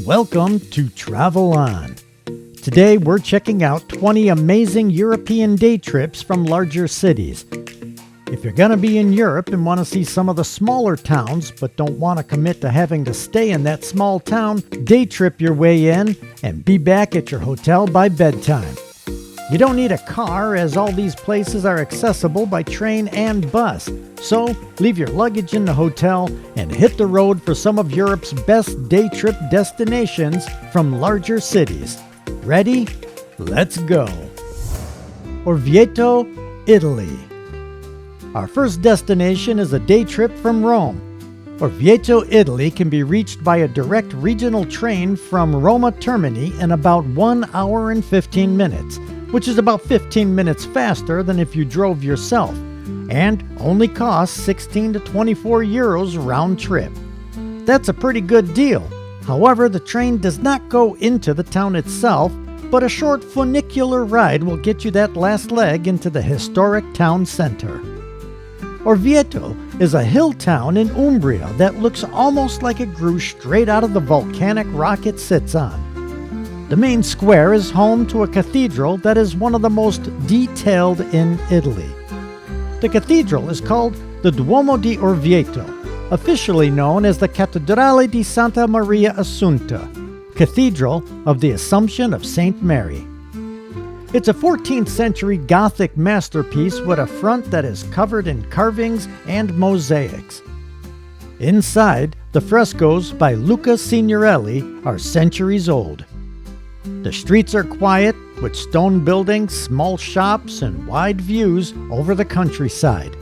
Welcome to Travel On. Today we're checking out 20 amazing European day trips from larger cities. If you're going to be in Europe and want to see some of the smaller towns but don't want to commit to having to stay in that small town, day trip your way in and be back at your hotel by bedtime. You don't need a car as all these places are accessible by train and bus. So leave your luggage in the hotel and hit the road for some of Europe's best day trip destinations from larger cities. Ready? Let's go! Orvieto, Italy. Our first destination is a day trip from Rome. Orvieto, Italy can be reached by a direct regional train from Roma Termini in about 1 hour and 15 minutes, which is about 15 minutes faster than if you drove yourself, and only costs 16 to 24 euros round trip. That's a pretty good deal. However, the train does not go into the town itself, but a short funicular ride will get you that last leg into the historic town center. Orvieto is a hill town in Umbria that looks almost like it grew straight out of the volcanic rock it sits on. The main square is home to a cathedral that is one of the most detailed in Italy. The cathedral is called the Duomo di Orvieto, officially known as the Cattedrale di Santa Maria Assunta, Cathedral of the Assumption of Saint Mary. It's a 14th century Gothic masterpiece with a front that is covered in carvings and mosaics. Inside, the frescoes by Luca Signorelli are centuries old. The streets are quiet, with stone buildings, small shops, and wide views over the countryside.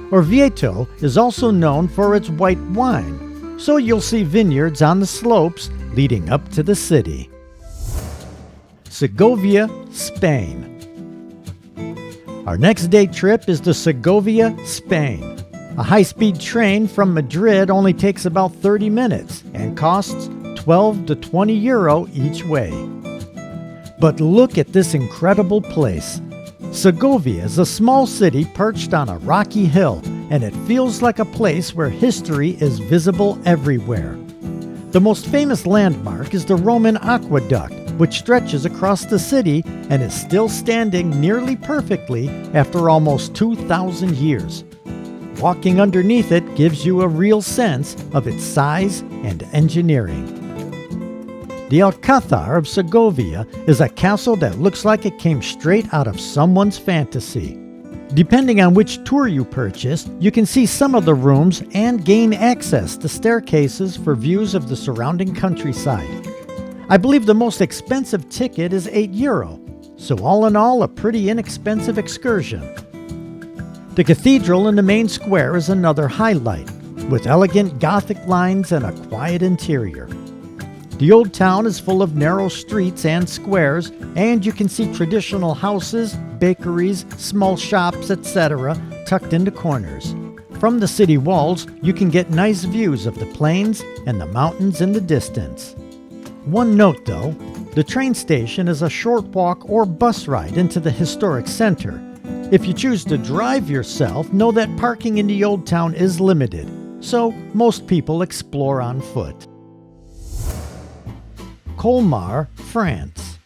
Orvieto is also known for its white wine, so you'll see vineyards on the slopes leading up to the city. Segovia, Spain. Our next day trip is to Segovia, Spain. A high-speed train from Madrid only takes about 30 minutes and costs 12 to 20 euro each way. But look at this incredible place. Segovia is a small city perched on a rocky hill, and it feels like a place where history is visible everywhere. The most famous landmark is the Roman aqueduct, which stretches across the city and is still standing nearly perfectly after almost 2,000 years. Walking underneath it gives you a real sense of its size and engineering. The Alcázar of Segovia is a castle that looks like it came straight out of someone's fantasy. Depending on which tour you purchase, you can see some of the rooms and gain access to staircases for views of the surrounding countryside. I believe the most expensive ticket is 8 euro, so all in all, a pretty inexpensive excursion. The cathedral in the main square is another highlight, with elegant Gothic lines and a quiet interior. The old town is full of narrow streets and squares, and you can see traditional houses, bakeries, small shops, etc. tucked into corners. From the city walls, you can get nice views of the plains and the mountains in the distance. One note though, the train station is a short walk or bus ride into the historic center. If you choose to drive yourself, know that parking in the old town is limited, so most people explore on foot. Colmar, France.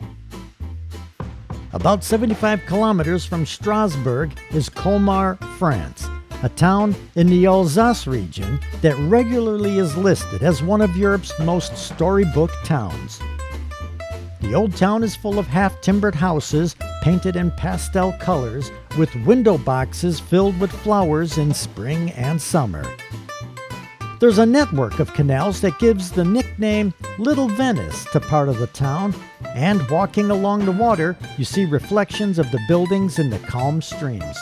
About 75 kilometers from Strasbourg is Colmar, France, a town in the Alsace region that regularly is listed as one of Europe's most storybook towns. The old town is full of half-timbered houses painted in pastel colors with window boxes filled with flowers in spring and summer. There's a network of canals that gives the nickname Little Venice to part of the town, and walking along the water, you see reflections of the buildings in the calm streams.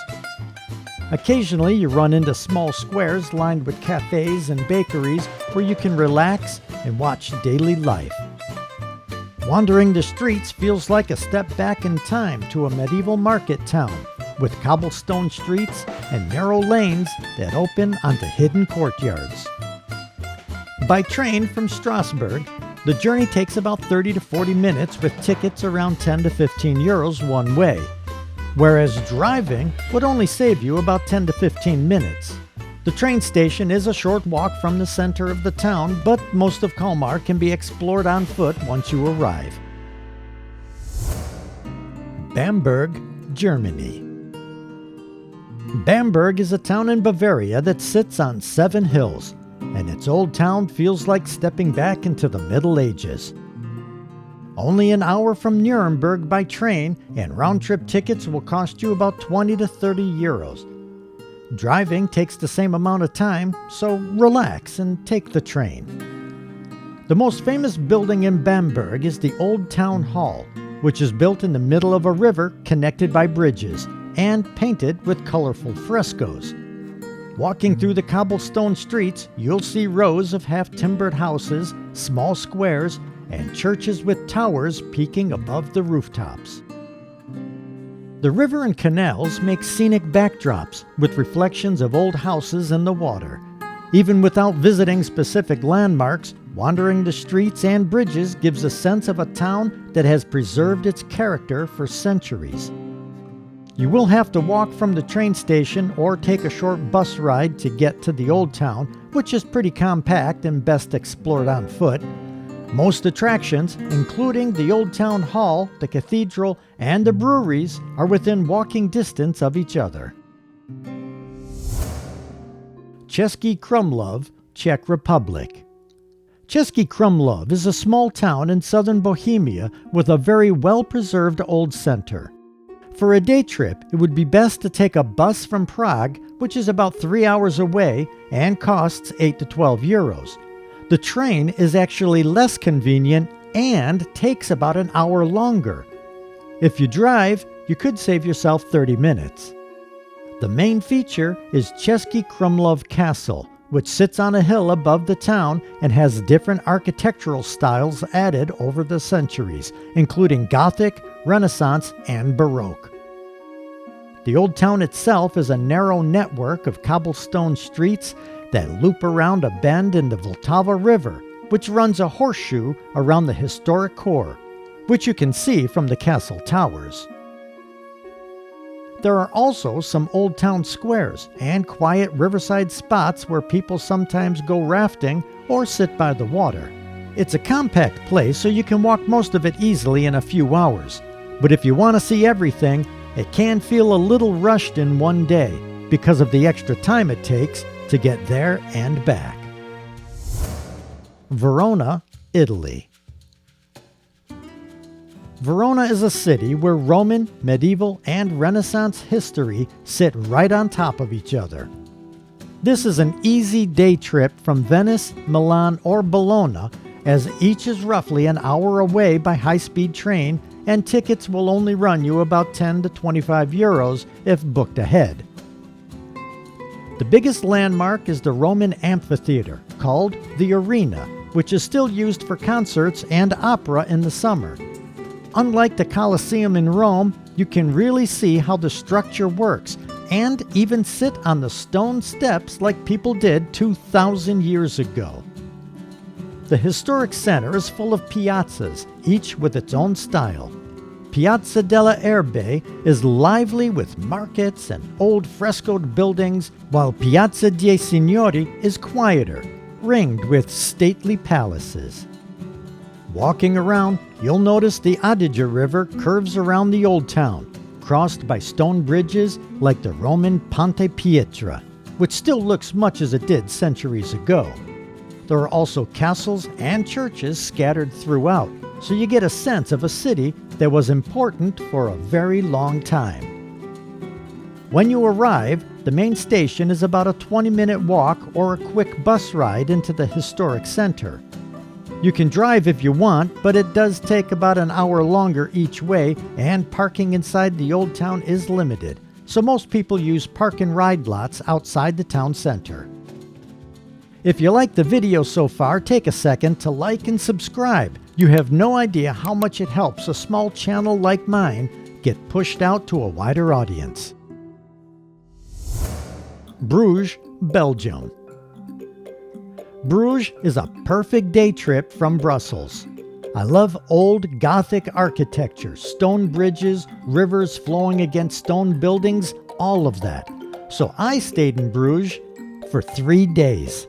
Occasionally, you run into small squares lined with cafes and bakeries where you can relax and watch daily life. Wandering the streets feels like a step back in time to a medieval market town, with cobblestone streets and narrow lanes that open onto hidden courtyards. By train from Strasbourg, the journey takes about 30 to 40 minutes with tickets around 10 to 15 euros one way, whereas driving would only save you about 10 to 15 minutes. The train station is a short walk from the center of the town, but most of Colmar can be explored on foot once you arrive. Bamberg, Germany. Bamberg is a town in Bavaria that sits on 7 hills, and its old town feels like stepping back into the Middle Ages. Only an hour from Nuremberg by train, and round-trip tickets will cost you about 20 to 30 euros. Driving takes the same amount of time, so relax and take the train. The most famous building in Bamberg is the Old Town Hall, which is built in the middle of a river connected by bridges and painted with colorful frescoes. Walking through the cobblestone streets, you'll see rows of half-timbered houses, small squares, and churches with towers peeking above the rooftops. The river and canals make scenic backdrops with reflections of old houses in the water. Even without visiting specific landmarks, wandering the streets and bridges gives a sense of a town that has preserved its character for centuries. You will have to walk from the train station or take a short bus ride to get to the old town, which is pretty compact and best explored on foot. Most attractions, including the Old Town Hall, the cathedral, and the breweries, are within walking distance of each other. Cesky Krumlov, Czech Republic. Cesky Krumlov is a small town in southern Bohemia with a very well-preserved old center. For a day trip, it would be best to take a bus from Prague, which is about 3 hours away and costs 8 to 12 euros. The train is actually less convenient and takes about an hour longer. If you drive, you could save yourself 30 minutes. The main feature is Cesky Krumlov Castle, which sits on a hill above the town and has different architectural styles added over the centuries, including Gothic, Renaissance, and Baroque. The old town itself is a narrow network of cobblestone streets that loop around a bend in the Vltava River, which runs a horseshoe around the historic core, which you can see from the castle towers. There are also some old town squares and quiet riverside spots where people sometimes go rafting or sit by the water. It's a compact place, so you can walk most of it easily in a few hours. But if you want to see everything, it can feel a little rushed in one day because of the extra time it takes to get there and back. Verona, Italy. Verona is a city where Roman, medieval, and Renaissance history sit right on top of each other. This is an easy day trip from Venice, Milan, or Bologna, as each is roughly an hour away by high-speed train, and tickets will only run you about 10 to 25 euros if booked ahead. The biggest landmark is the Roman amphitheater, called the Arena, which is still used for concerts and opera in the summer. Unlike the Colosseum in Rome, you can really see how the structure works, and even sit on the stone steps like people did 2,000 years ago. The historic center is full of piazzas, each with its own style. Piazza della Erbe is lively with markets and old frescoed buildings, while Piazza dei Signori is quieter, ringed with stately palaces. Walking around, you'll notice the Adige River curves around the old town, crossed by stone bridges like the Roman Ponte Pietra, which still looks much as it did centuries ago. There are also castles and churches scattered throughout, so you get a sense of a city that was important for a very long time. When you arrive, the main station is about a 20-minute walk or a quick bus ride into the historic center. You can drive if you want, but it does take about an hour longer each way, and parking inside the old town is limited, so most people use park and ride lots outside the town center. If you like the video so far, take a second to like and subscribe. You have no idea how much it helps a small channel like mine get pushed out to a wider audience. Bruges, Belgium. Bruges is a perfect day trip from Brussels. I love old Gothic architecture, stone bridges, rivers flowing against stone buildings, all of that. So I stayed in Bruges for 3 days.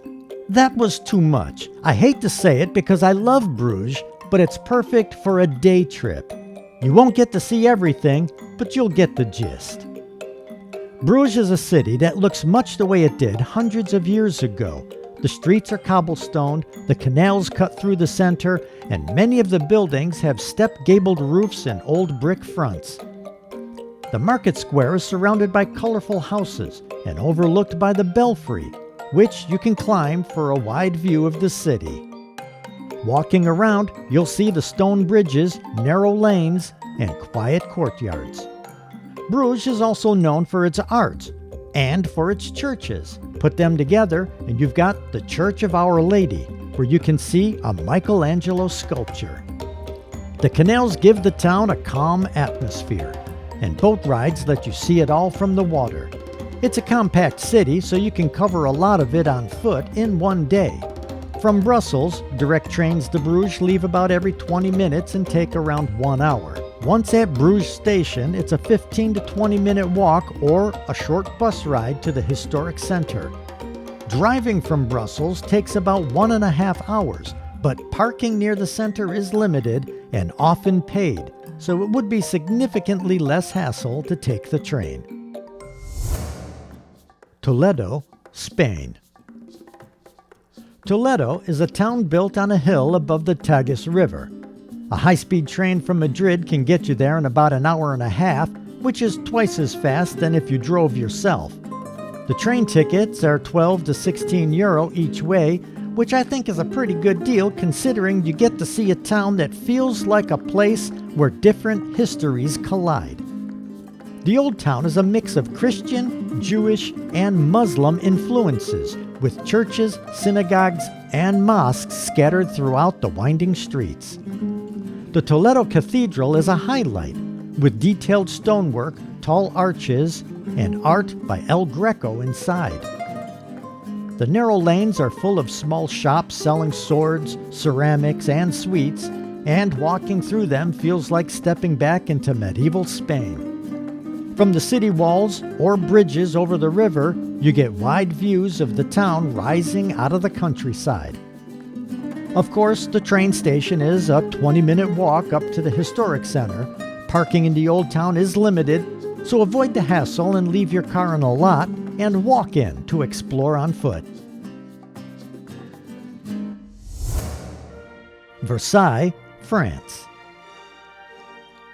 That was too much. I hate to say it because I love Bruges, but it's perfect for a day trip. You won't get to see everything, but you'll get the gist. Bruges is a city that looks much the way it did hundreds of years ago. The streets are cobblestoned, the canals cut through the center, and many of the buildings have step-gabled roofs and old brick fronts. The market square is surrounded by colorful houses and overlooked by the belfry, which you can climb for a wide view of the city. Walking around, you'll see the stone bridges, narrow lanes, and quiet courtyards. Bruges is also known for its art and for its churches. Put them together, and you've got the Church of Our Lady, where you can see a Michelangelo sculpture. The canals give the town a calm atmosphere, and boat rides let you see it all from the water. It's a compact city, so you can cover a lot of it on foot in one day. From Brussels, direct trains to Bruges leave about every 20 minutes and take around 1 hour. Once at Bruges station, it's a 15 to 20 minute walk or a short bus ride to the historic center. Driving from Brussels takes about 1.5 hours, but parking near the center is limited and often paid, so it would be significantly less hassle to take the train. Toledo, Spain. Toledo is a town built on a hill above the Tagus River. A high-speed train from Madrid can get you there in about 1.5 hours, which is twice as fast than if you drove yourself. The train tickets are 12 to 16 euro each way, which I think is a pretty good deal considering you get to see a town that feels like a place where different histories collide. The old town is a mix of Christian, Jewish, and Muslim influences, with churches, synagogues, and mosques scattered throughout the winding streets. The Toledo Cathedral is a highlight, with detailed stonework, tall arches, and art by El Greco inside. The narrow lanes are full of small shops selling swords, ceramics, and sweets, and walking through them feels like stepping back into medieval Spain. From the city walls or bridges over the river, you get wide views of the town rising out of the countryside. Of course, the train station is a 20-minute walk up to the historic center. Parking in the old town is limited, so avoid the hassle and leave your car in a lot and walk in to explore on foot. Versailles, France.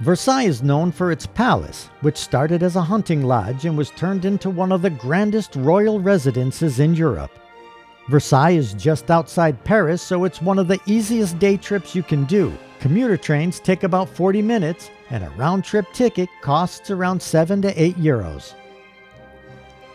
Versailles is known for its palace, which started as a hunting lodge and was turned into one of the grandest royal residences in Europe. Versailles is just outside Paris, so it's one of the easiest day trips you can do. Commuter trains take about 40 minutes, and a round-trip ticket costs around 7 to 8 euros.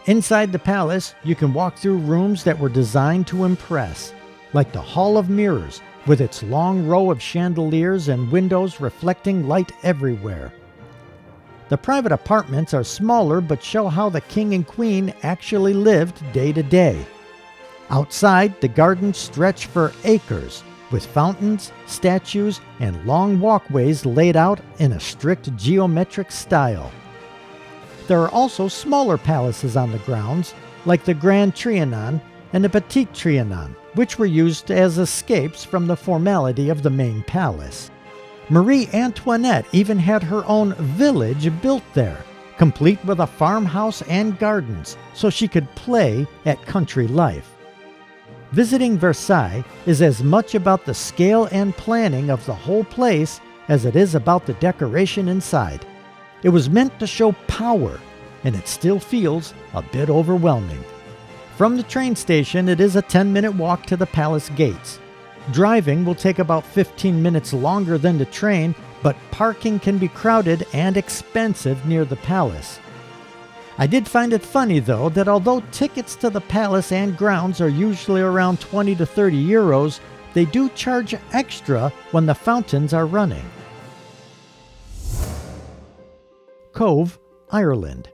Inside the palace, you can walk through rooms that were designed to impress, like the Hall of Mirrors, with its long row of chandeliers and windows reflecting light everywhere. The private apartments are smaller but show how the king and queen actually lived day to day. Outside, the gardens stretch for acres, with fountains, statues, and long walkways laid out in a strict geometric style. There are also smaller palaces on the grounds, like the Grand Trianon and the Petit Trianon, which were used as escapes from the formality of the main palace. Marie Antoinette even had her own village built there, complete with a farmhouse and gardens, so she could play at country life. Visiting Versailles is as much about the scale and planning of the whole place as it is about the decoration inside. It was meant to show power, and it still feels a bit overwhelming. From the train station, it is a 10-minute walk to the palace gates. Driving will take about 15 minutes longer than the train, but parking can be crowded and expensive near the palace. I did find it funny, though, that although tickets to the palace and grounds are usually around 20 to 30 euros, they do charge extra when the fountains are running. Cobh, Ireland.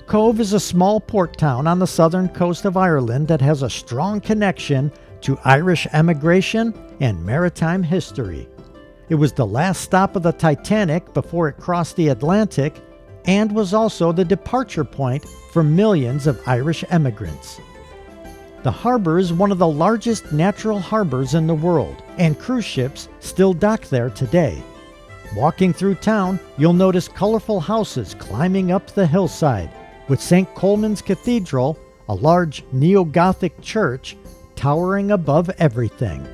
Cobh is a small port town on the southern coast of Ireland that has a strong connection to Irish emigration and maritime history. It was the last stop of the Titanic before it crossed the Atlantic and was also the departure point for millions of Irish emigrants. The harbor is one of the largest natural harbors in the world, and cruise ships still dock there today. Walking through town, you'll notice colorful houses climbing up the hillside, with St. Colman's Cathedral, a large neo-Gothic church, towering above everything.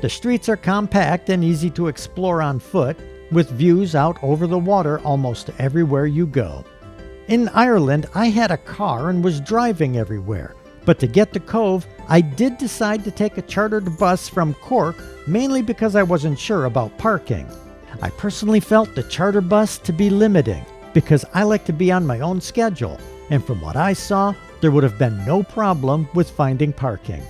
The streets are compact and easy to explore on foot, with views out over the water almost everywhere you go. In Ireland, I had a car and was driving everywhere, but to get to Cobh, I did decide to take a chartered bus from Cork, mainly because I wasn't sure about parking. I personally felt the charter bus to be limiting, because I like to be on my own schedule, and from what I saw, there would have been no problem with finding parking.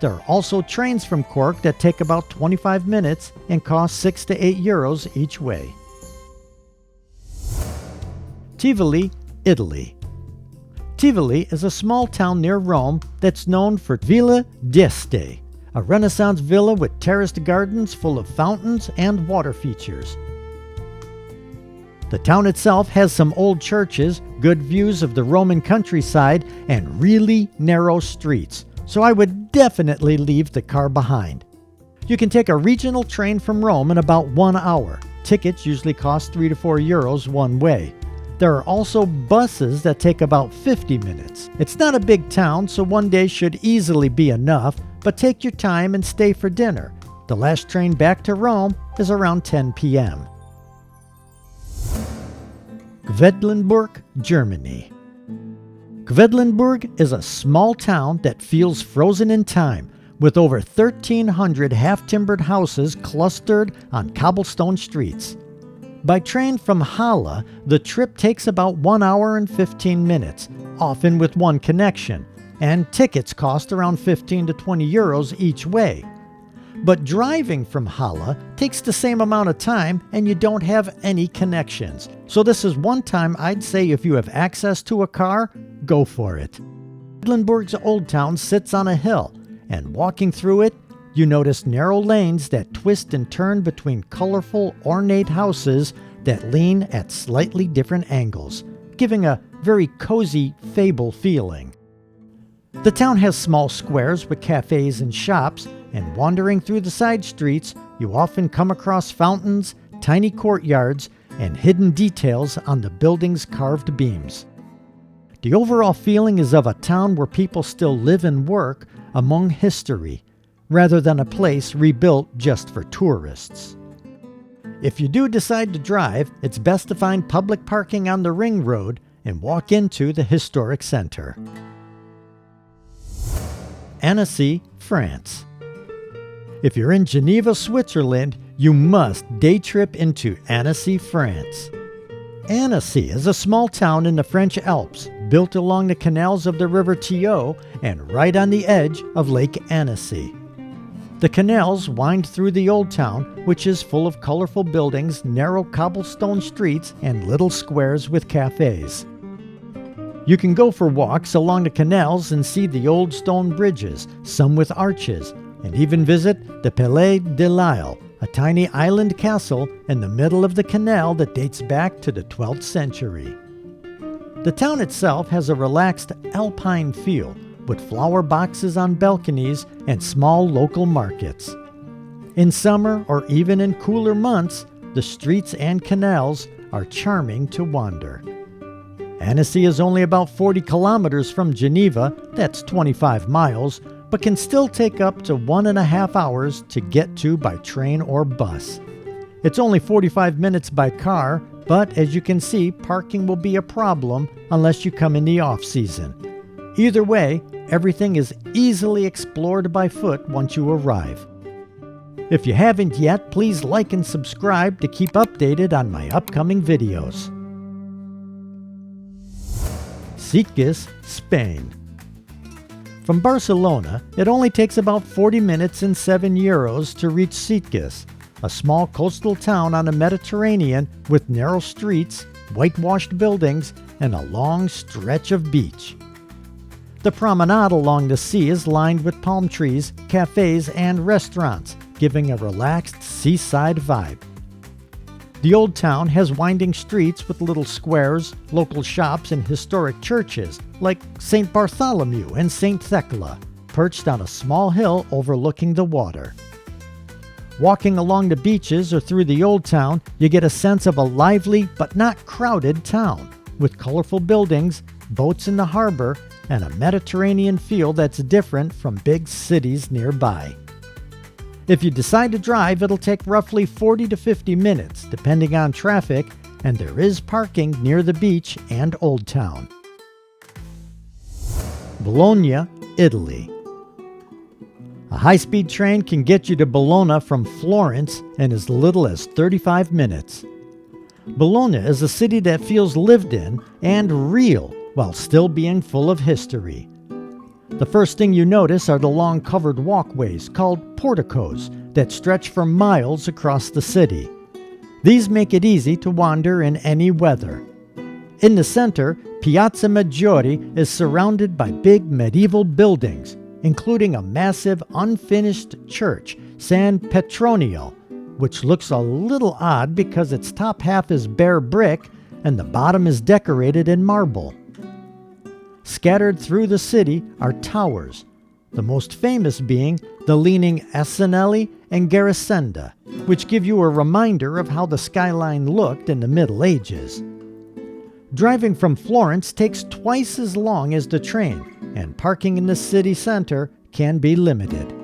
There are also trains from Cork that take about 25 minutes and cost 6 to 8 euros each way. Tivoli, Italy. Tivoli is a small town near Rome that's known for Villa d'Este, a Renaissance villa with terraced gardens full of fountains and water features. The town itself has some old churches, good views of the Roman countryside, and really narrow streets, so I would definitely leave the car behind. You can take a regional train from Rome in about 1 hour. Tickets usually cost 3 to 4 euros one way. There are also buses that take about 50 minutes. It's not a big town, so one day should easily be enough, but take your time and stay for dinner. The last train back to Rome is around 10 p.m. Quedlinburg, Germany. Quedlinburg is a small town that feels frozen in time, with over 1,300 half-timbered houses clustered on cobblestone streets. By train from Halle, the trip takes about 1 hour and 15 minutes, often with one connection, and tickets cost around 15 to 20 euros each way. But driving from Halle takes the same amount of time and you don't have any connections. So this is one time I'd say if you have access to a car, go for it. Quedlinburg's old town sits on a hill, and walking through it, you notice narrow lanes that twist and turn between colorful, ornate houses that lean at slightly different angles, giving a very cozy, fable feeling. The town has small squares with cafes and shops, and wandering through the side streets, you often come across fountains, tiny courtyards, and hidden details on the building's carved beams. The overall feeling is of a town where people still live and work among history, rather than a place rebuilt just for tourists. If you do decide to drive, it's best to find public parking on the ring road and walk into the historic center. Annecy, France. If you're in Geneva, Switzerland, you must day trip into Annecy, France. Annecy is a small town in the French Alps, built along the canals of the river Thio and right on the edge of Lake Annecy. The canals wind through the old town, which is full of colorful buildings, narrow cobblestone streets, and little squares with cafes. You can go for walks along the canals and see the old stone bridges, some with arches, and even visit the Palais de l'Isle, a tiny island castle in the middle of the canal that dates back to the 12th century. The town itself has a relaxed alpine feel, with flower boxes on balconies and small local markets. In summer or even in cooler months, the streets and canals are charming to wander. Annecy is only about 40 kilometers from Geneva, that's 25 miles, but can still take up to 1.5 hours to get to by train or bus. It's only 45 minutes by car, but as you can see, parking will be a problem unless you come in the off-season. Either way, everything is easily explored by foot once you arrive. If you haven't yet, please like and subscribe to keep updated on my upcoming videos. Sitges, Spain. From Barcelona, it only takes about 40 minutes and 7 euros to reach Sitges, a small coastal town on the Mediterranean with narrow streets, whitewashed buildings, and a long stretch of beach. The promenade along the sea is lined with palm trees, cafes, and restaurants, giving a relaxed seaside vibe. The Old Town has winding streets with little squares, local shops, and historic churches like St. Bartholomew and St. Thecla, perched on a small hill overlooking the water. Walking along the beaches or through the Old Town, you get a sense of a lively but not crowded town, with colorful buildings, boats in the harbor, and a Mediterranean feel that's different from big cities nearby. If you decide to drive, it'll take roughly 40 to 50 minutes, depending on traffic, and there is parking near the beach and Old Town. Bologna, Italy. A high-speed train can get you to Bologna from Florence in as little as 35 minutes. Bologna is a city that feels lived in and real while still being full of history. The first thing you notice are the long covered walkways called porticos that stretch for miles across the city. These make it easy to wander in any weather. In the center, Piazza Maggiore is surrounded by big medieval buildings, including a massive unfinished church, San Petronio, which looks a little odd because its top half is bare brick and the bottom is decorated in marble. Scattered through the city are towers, the most famous being the leaning Asinelli and Garisenda, which give you a reminder of how the skyline looked in the Middle Ages. Driving from Florence takes twice as long as the train, and parking in the city center can be limited.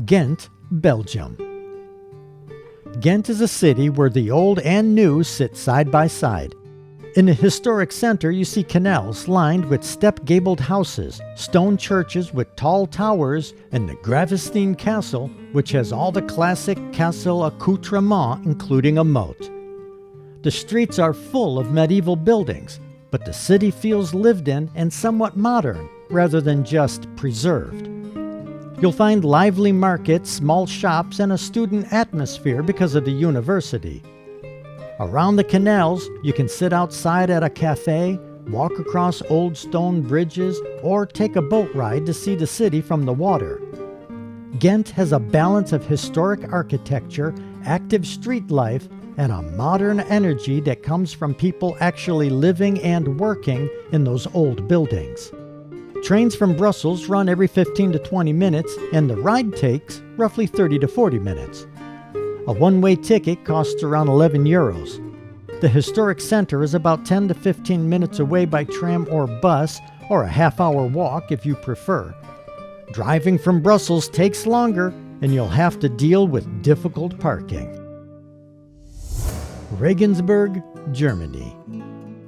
Ghent, Belgium. Ghent is a city where the old and new sit side by side. In the historic center, you see canals lined with step-gabled houses, stone churches with tall towers, and the Gravestein Castle, which has all the classic castle accoutrements, including a moat. The streets are full of medieval buildings, but the city feels lived in and somewhat modern, rather than just preserved. You'll find lively markets, small shops, and a student atmosphere because of the university. Around the canals, you can sit outside at a cafe, walk across old stone bridges, or take a boat ride to see the city from the water. Ghent has a balance of historic architecture, active street life, and a modern energy that comes from people actually living and working in those old buildings. Trains from Brussels run every 15 to 20 minutes, and the ride takes roughly 30 to 40 minutes. A one-way ticket costs around €11. The historic center is about 10 to 15 minutes away by tram or bus, or a half-hour walk if you prefer. Driving from Brussels takes longer, and you'll have to deal with difficult parking. Regensburg, Germany.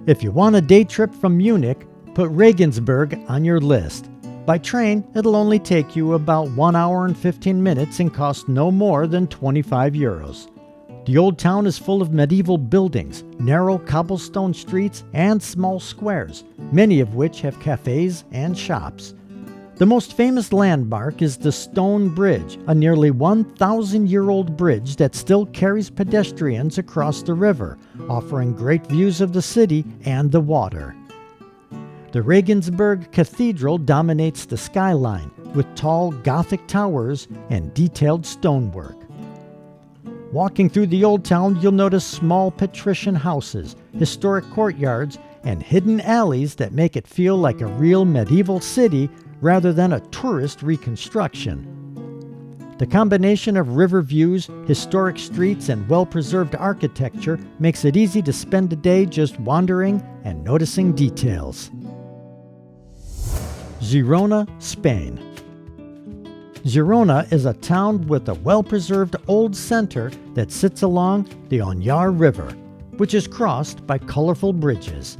If you want a day trip from Munich, put Regensburg on your list. By train, it'll only take you about 1 hour and 15 minutes and cost no more than €25. The old town is full of medieval buildings, narrow cobblestone streets, and small squares, many of which have cafes and shops. The most famous landmark is the Stone Bridge, a nearly 1,000-year-old bridge that still carries pedestrians across the river, offering great views of the city and the water. The Regensburg Cathedral dominates the skyline, with tall Gothic towers and detailed stonework. Walking through the old town, you'll notice small patrician houses, historic courtyards, and hidden alleys that make it feel like a real medieval city rather than a tourist reconstruction. The combination of river views, historic streets, and well-preserved architecture makes it easy to spend a day just wandering and noticing details. Girona, Spain. Girona is a town with a well-preserved old center that sits along the Onyar River, which is crossed by colorful bridges.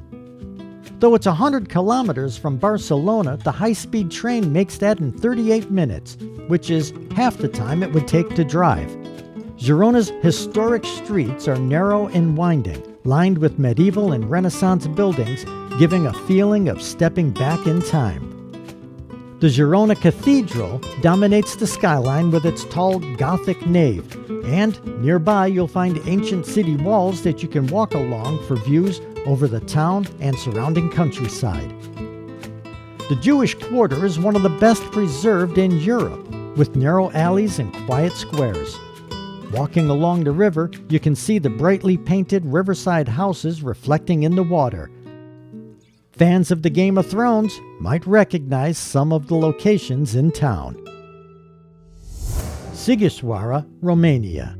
Though it's 100 kilometers from Barcelona, the high-speed train makes that in 38 minutes, which is half the time it would take to drive. Girona's historic streets are narrow and winding, lined with medieval and Renaissance buildings, giving a feeling of stepping back in time. The Girona Cathedral dominates the skyline with its tall Gothic nave, and nearby you'll find ancient city walls that you can walk along for views over the town and surrounding countryside. The Jewish Quarter is one of the best preserved in Europe, with narrow alleys and quiet squares. Walking along the river, you can see the brightly painted riverside houses reflecting in the water. Fans of the Game of Thrones might recognize some of the locations in town. Sighisoara, Romania.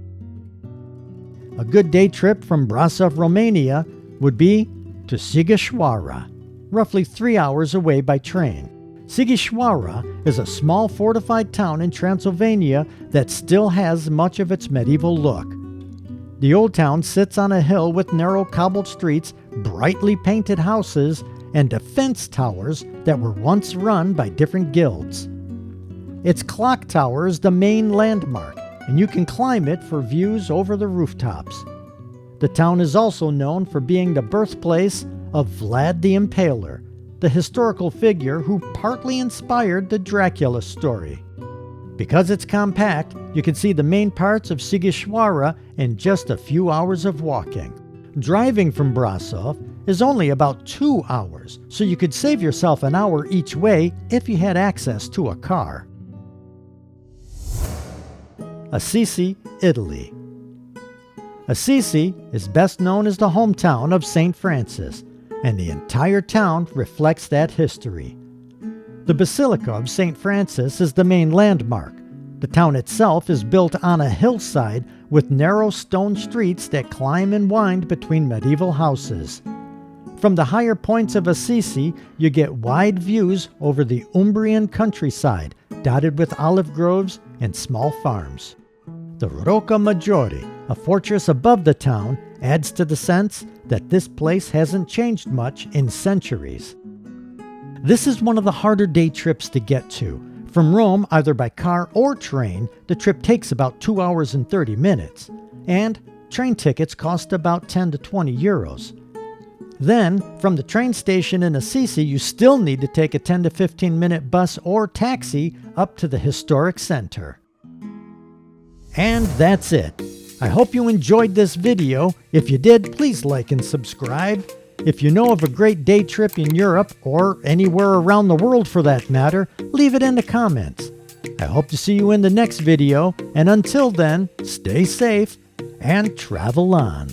A good day trip from Brasov, Romania would be to Sighisoara, roughly 3 hours away by train. Sighisoara is a small fortified town in Transylvania that still has much of its medieval look. The old town sits on a hill with narrow cobbled streets, brightly painted houses, and defense towers that were once run by different guilds. Its clock tower is the main landmark, and you can climb it for views over the rooftops. The town is also known for being the birthplace of Vlad the Impaler, the historical figure who partly inspired the Dracula story. Because it's compact, you can see the main parts of Sighisoara in just a few hours of walking. Driving from Brasov is only about 2 hours, so you could save yourself an hour each way if you had access to a car. Assisi, Italy. Assisi is best known as the hometown of St. Francis, and the entire town reflects that history. The Basilica of St. Francis is the main landmark. The town itself is built on a hillside with narrow stone streets that climb and wind between medieval houses. From the higher points of Assisi, you get wide views over the Umbrian countryside, dotted with olive groves and small farms. The Rocca Maggiore, a fortress above the town, adds to the sense that this place hasn't changed much in centuries. This is one of the harder day trips to get to. From Rome, either by car or train, the trip takes about 2 hours and 30 minutes, and train tickets cost about 10 to 20 euros. Then, from the train station in Assisi, you still need to take a 10 to 15 minute bus or taxi up to the historic center. And that's it. I hope you enjoyed this video. If you did, please like and subscribe. If you know of a great day trip in Europe, or anywhere around the world for that matter, leave it in the comments. I hope to see you in the next video, and until then, stay safe and travel on.